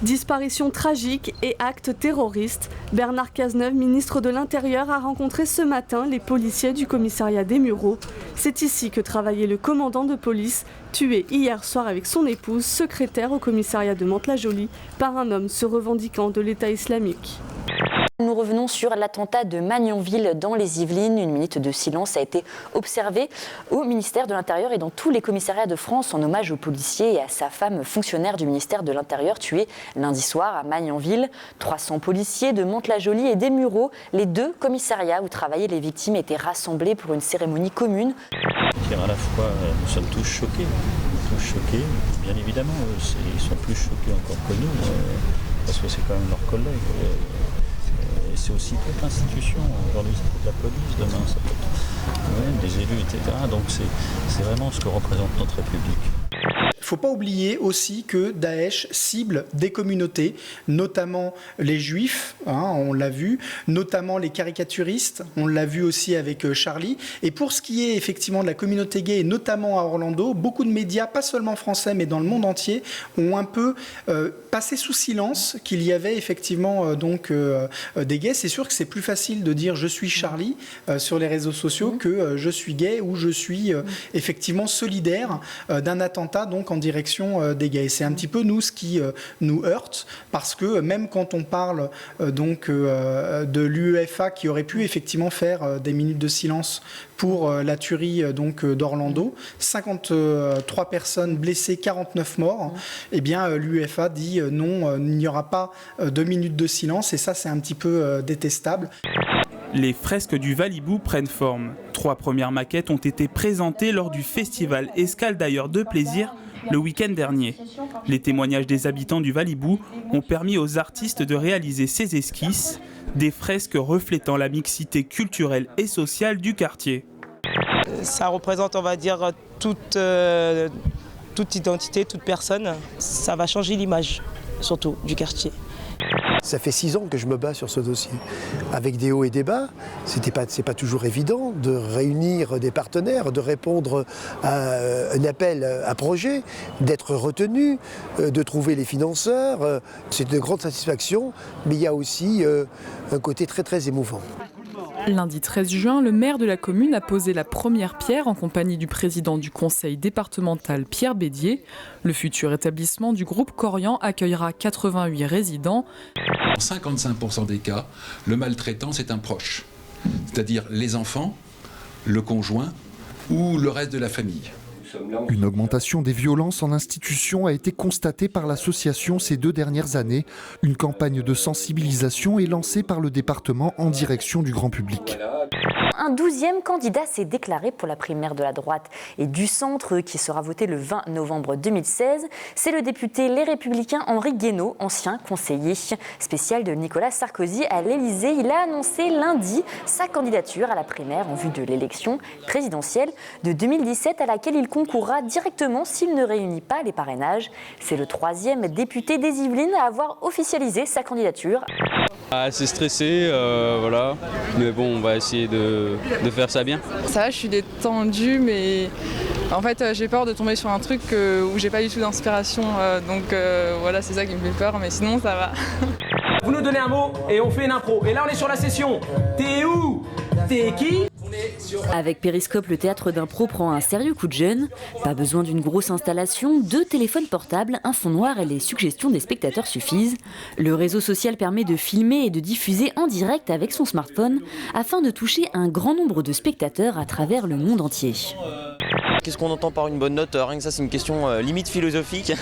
Disparition tragique et actes terroristes. Bernard Cazeneuve, ministre de l'Intérieur, a rencontré ce matin les policiers du commissariat des Mureaux. C'est ici que travaillait le commandant de police, tué hier soir avec son épouse, secrétaire au commissariat de Mantes-la-Jolie, par un homme se revendiquant de l'État islamique. Nous revenons sur l'attentat de Magnanville dans les Yvelines. Une minute de silence a été observée au ministère de l'Intérieur et dans tous les commissariats de France en hommage aux policiers et à sa femme fonctionnaire du ministère de l'Intérieur tuée lundi soir à Magnanville. 300 policiers de Mantes-la-Jolie et des Mureaux, les deux commissariats où travaillaient les victimes, étaient rassemblés pour une cérémonie commune. À la fois, nous sommes tous choqués, bien évidemment. Ils sont plus choqués encore que nous, parce que c'est quand même leurs collègues. Et c'est aussi toute l'institution. Aujourd'hui, ça peut être la police, demain, ça peut être des élus, etc. Donc c'est vraiment ce que représente notre République. Il ne faut pas oublier aussi que Daesh cible des communautés, notamment les juifs, on l'a vu, notamment les caricaturistes, on l'a vu aussi avec Charlie. Et pour ce qui est effectivement de la communauté gay, et notamment à Orlando, beaucoup de médias, pas seulement français, mais dans le monde entier, ont un peu passé sous silence qu'il y avait effectivement des gays. C'est sûr que c'est plus facile de dire « je suis Charlie » sur les réseaux sociaux que « je suis gay » ou « je suis effectivement solidaire d'un attentat » donc en direction des gays. C'est un petit peu nous ce qui nous heurte, parce que même quand on parle de l'UEFA qui aurait pu effectivement faire des minutes de silence pour la tuerie d'Orlando, 53 personnes blessées, 49 morts, eh bien l'UEFA dit non, il n'y aura pas de minutes de silence, et ça c'est un petit peu détestable. Les fresques du Valibou prennent forme. 3 premières maquettes ont été présentées lors du festival Escale d'ailleurs de plaisir le week-end dernier. Les témoignages des habitants du Valibou ont permis aux artistes de réaliser ces esquisses, des fresques reflétant la mixité culturelle et sociale du quartier. Ça représente, on va dire, toute identité, toute personne. Ça va changer l'image, surtout, du quartier. Ça fait 6 ans que je me bats sur ce dossier, avec des hauts et des bas. C'est pas toujours évident de réunir des partenaires, de répondre à un appel à projet, d'être retenu, de trouver les financeurs. C'est de grande satisfaction, mais il y a aussi un côté très très émouvant. Lundi 13 juin, le maire de la commune a posé la première pierre en compagnie du président du conseil départemental Pierre Bédier. Le futur établissement du groupe Corian accueillera 88 résidents. Dans 55% des cas, le maltraitant, c'est un proche, c'est-à-dire les enfants, le conjoint ou le reste de la famille. Une augmentation des violences en institution a été constatée par l'association ces 2 dernières années. Une campagne de sensibilisation est lancée par le département en direction du grand public. Un 12e candidat s'est déclaré pour la primaire de la droite et du centre qui sera voté le 20 novembre 2016. C'est le député Les Républicains Henri Guénaud, ancien conseiller spécial de Nicolas Sarkozy à l'Élysée. Il a annoncé lundi sa candidature à la primaire en vue de l'élection présidentielle de 2017 à laquelle il concourra directement s'il ne réunit pas les parrainages. C'est le 3e député des Yvelines à avoir officialisé sa candidature. Assez stressé, voilà. Mais bon, on va essayer de faire ça bien. Ça va, je suis détendue, mais en fait j'ai peur de tomber sur un truc où j'ai pas du tout d'inspiration, donc voilà, c'est ça qui me fait peur, mais sinon ça va. Vous nous donnez un mot et on fait une impro. Et là on est sur la session. T'es où? T'es qui? Avec Périscope, le théâtre d'impro prend un sérieux coup de jeune. Pas besoin d'une grosse installation, 2 téléphones portables, un fond noir et les suggestions des spectateurs suffisent. Le réseau social permet de filmer et de diffuser en direct avec son smartphone afin de toucher un grand nombre de spectateurs à travers le monde entier. Qu'est-ce qu'on entend par une bonne note? Rien que ça, c'est une question limite philosophique.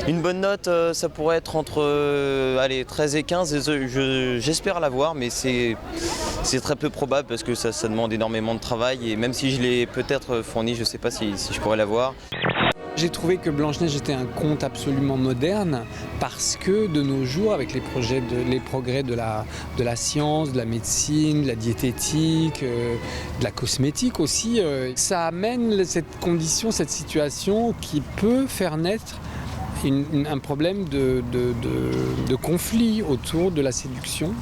Une bonne note, ça pourrait être entre 13 et 15. J'espère l'avoir, mais c'est très peu probable parce que ça demande énormément de travail. Et même si je l'ai peut-être fourni, je ne sais pas si je pourrais l'avoir. J'ai trouvé que Blanche-Neige était un conte absolument moderne parce que de nos jours, avec les progrès de la science, de la médecine, de la diététique, de la cosmétique aussi, ça amène cette condition, cette situation qui peut faire naître un problème de conflit autour de la séduction.